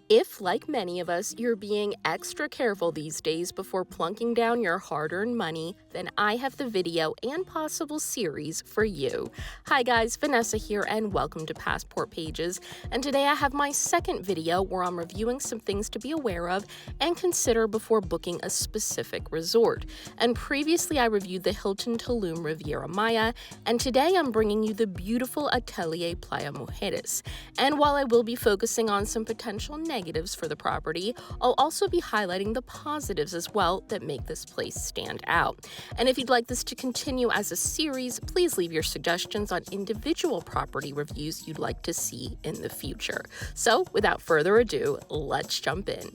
If, like many of us, you're being extra careful these days before plunking down your hard-earned money, then I have the video and possible series for you. Hi guys, Vanessa here and welcome to Passport Pages. And today I have my second video where I'm reviewing some things to be aware of and consider before booking a specific resort. And previously I reviewed the Hilton Tulum Riviera Maya, and today I'm bringing you the beautiful Atelier Playa Mujeres. And while I will be focusing on some potential negatives for the property, I'll also be highlighting the positives as well that make this place stand out. And if you'd like this to continue as a series, please leave your suggestions on individual property reviews you'd like to see in the future. So without further ado, let's jump in.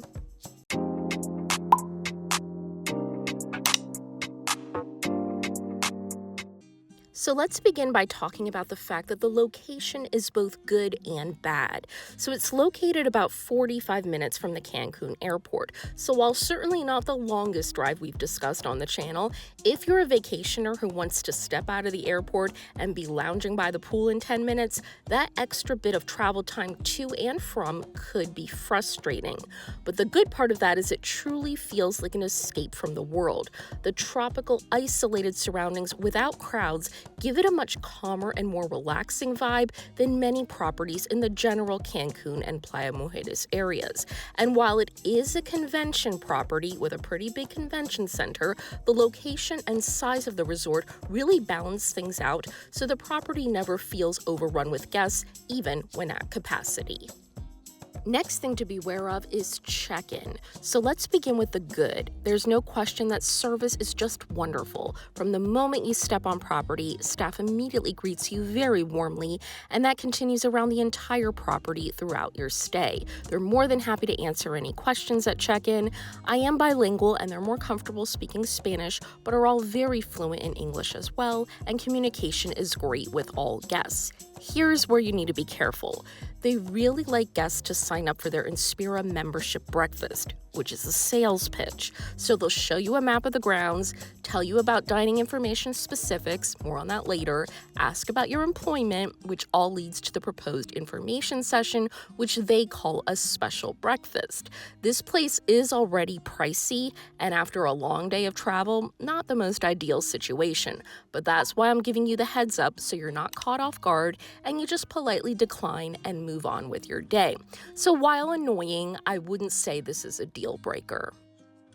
So let's begin by talking about the fact that the location is both good and bad. So it's located about 45 minutes from the Cancun airport. So while certainly not the longest drive we've discussed on the channel, if you're a vacationer who wants to step out of the airport and be lounging by the pool in 10 minutes, that extra bit of travel time to and from could be frustrating. But the good part of that is it truly feels like an escape from the world. The tropical, isolated surroundings without crowds give it a much calmer and more relaxing vibe than many properties in the general Cancun and Playa Mujeres areas. And while it is a convention property with a pretty big convention center, the location and size of the resort really balance things out, so the property never feels overrun with guests, even when at capacity. Next thing to be aware of is check-in. So let's begin with the good. There's no question that service is just wonderful. From the moment you step on property, staff immediately greets you very warmly, and that continues around the entire property throughout your stay. They're more than happy to answer any questions at check-in. I am bilingual and they're more comfortable speaking Spanish, but are all very fluent in English as well, and communication is great with all guests. Here's where you need to be careful. They really like guests to sign up for their Inspira membership breakfast, which is a sales pitch. So they'll show you a map of the grounds, tell you about dining information specifics, more on that later, ask about your employment, which all leads to the proposed information session, which they call a special breakfast. This place is already pricey, and after a long day of travel, not the most ideal situation. But that's why I'm giving you the heads up so you're not caught off guard and you just politely decline and move on with your day. So while annoying, I wouldn't say this is a deal breaker.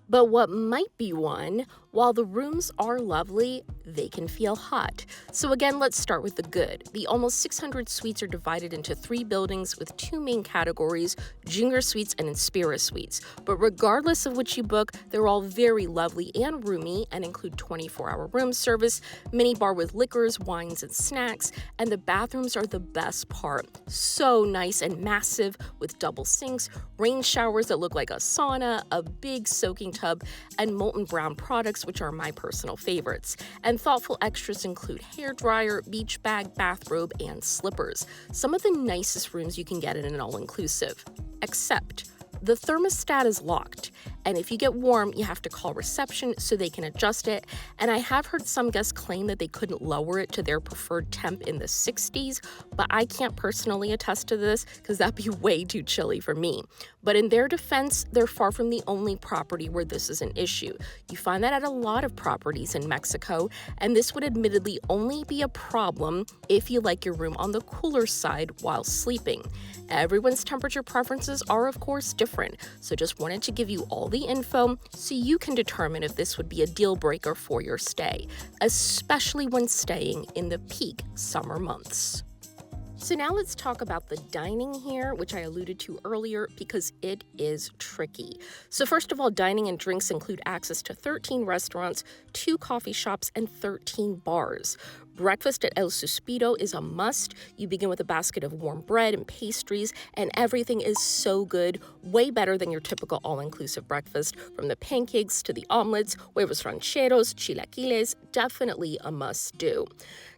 But what might be one, while the rooms are lovely, they can feel hot. So again, let's start with the good. The almost 600 suites are divided into 3 buildings with 2 main categories, Junior Suites and Inspira Suites. But regardless of which you book, they're all very lovely and roomy and include 24-hour room service, minibar with liquors, wines, and snacks, and the bathrooms are the best part. So nice and massive with double sinks, rain showers that look like a sauna, a big soaking tub, and molten brown products, which are my personal favorites. And thoughtful extras include hairdryer, beach bag, bathrobe, and slippers. Some of the nicest rooms you can get in an all-inclusive. Except the thermostat is locked, and if you get warm, you have to call reception so they can adjust it. And I have heard some guests claim that they couldn't lower it to their preferred temp in the 60s, but I can't personally attest to this because that'd be way too chilly for me. But in their defense, they're far from the only property where this is an issue. You find that at a lot of properties in Mexico, and this would admittedly only be a problem if you like your room on the cooler side while sleeping. Everyone's temperature preferences are, of course, different, so just wanted to give you all the info so you can determine if this would be a deal breaker for your stay, especially when staying in the peak summer months. So now let's talk about the dining here, which I alluded to earlier because it is tricky. So first of all, dining and drinks include access to 13 restaurants, 2 coffee shops, and 13 bars. Breakfast at El Suspiro is a must. You begin with a basket of warm bread and pastries, and everything is so good, way better than your typical all-inclusive breakfast. From the pancakes to the omelets, huevos rancheros, chilaquiles, definitely a must-do.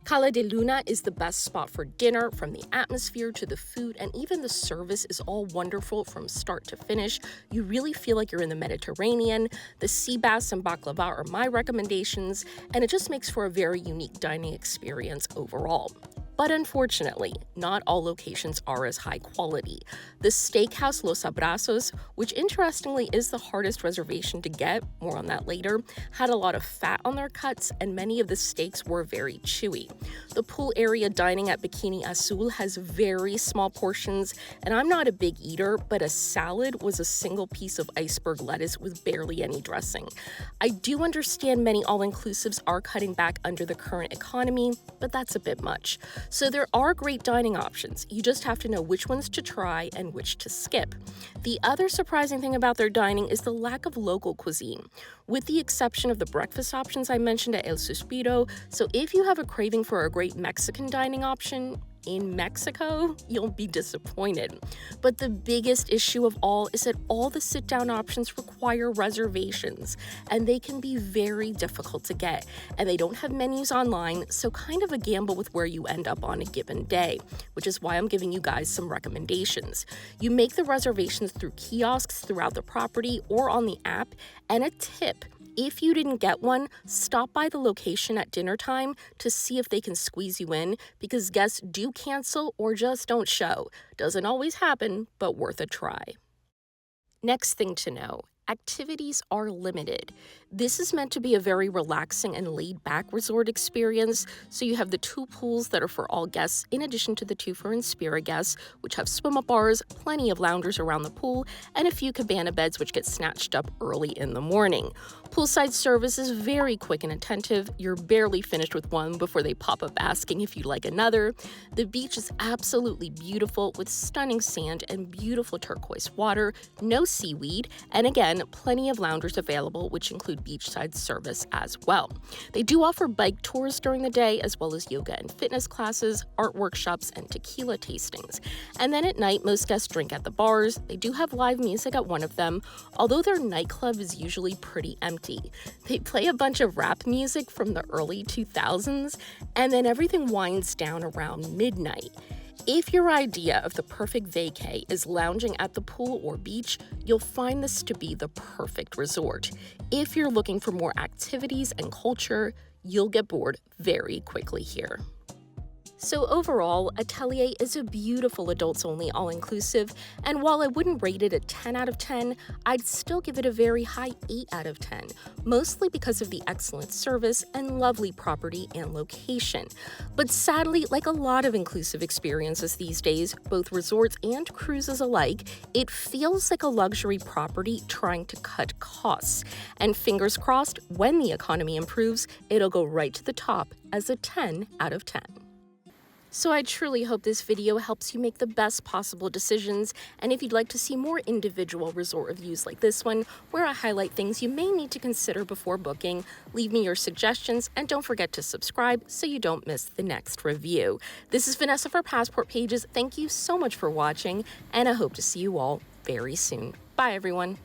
Cala de Luna is the best spot for dinner. From the atmosphere to the food, and even the service is all wonderful from start to finish. You really feel like you're in the Mediterranean. The sea bass and baklava are my recommendations, and it just makes for a very unique dining experience overall. But unfortunately, not all locations are as high quality. The steakhouse Los Abrazos, which interestingly is the hardest reservation to get, more on that later, had a lot of fat on their cuts and many of the steaks were very chewy. The pool area dining at Bikini Azul has very small portions, and I'm not a big eater, but a salad was a single piece of iceberg lettuce with barely any dressing. I do understand many all-inclusives are cutting back under the current economy, but that's a bit much. So there are great dining options. You just have to know which ones to try and which to skip. The other surprising thing about their dining is the lack of local cuisine, with the exception of the breakfast options I mentioned at El Suspiro. So if you have a craving for a great Mexican dining option in Mexico, you'll be disappointed. But the biggest issue of all is that all the sit-down options require reservations, and they can be very difficult to get, and they don't have menus online, so kind of a gamble with where you end up on a given day, which is why I'm giving you guys some recommendations. You make the reservations through kiosks throughout the property or on the app, and a tip: if you didn't get one, stop by the location at dinner time to see if they can squeeze you in, because guests do cancel or just don't show. Doesn't always happen, but worth a try. Next thing to know, activities are limited. This is meant to be a very relaxing and laid-back resort experience, so you have the 2 pools that are for all guests, in addition to the 2 for Inspira guests, which have swim-up bars, plenty of loungers around the pool, and a few cabana beds which get snatched up early in the morning. Poolside service is very quick and attentive. You're barely finished with one before they pop up asking if you'd like another. The beach is absolutely beautiful with stunning sand and beautiful turquoise water, no seaweed, and again, plenty of loungers available, which include beachside service as well. They do offer bike tours during the day, as well as yoga and fitness classes, art workshops, and tequila tastings. And then at night, most guests drink at the bars. They do have live music at one of them, although their nightclub is usually pretty empty. They play a bunch of rap music from the early 2000s, and then everything winds down around midnight. If your idea of the perfect vacay is lounging at the pool or beach, you'll find this to be the perfect resort. If you're looking for more activities and culture, you'll get bored very quickly here. So overall, Atelier is a beautiful adults-only all-inclusive, and while I wouldn't rate it a 10 out of 10, I'd still give it a very high 8 out of 10, mostly because of the excellent service and lovely property and location. But sadly, like a lot of inclusive experiences these days, both resorts and cruises alike, it feels like a luxury property trying to cut costs. And fingers crossed, when the economy improves, it'll go right to the top as a 10 out of 10. So I truly hope this video helps you make the best possible decisions, and if you'd like to see more individual resort reviews like this one, where I highlight things you may need to consider before booking, leave me your suggestions, and don't forget to subscribe so you don't miss the next review. This is Vanessa for Passport Pages. Thank you so much for watching, and I hope to see you all very soon. Bye, everyone.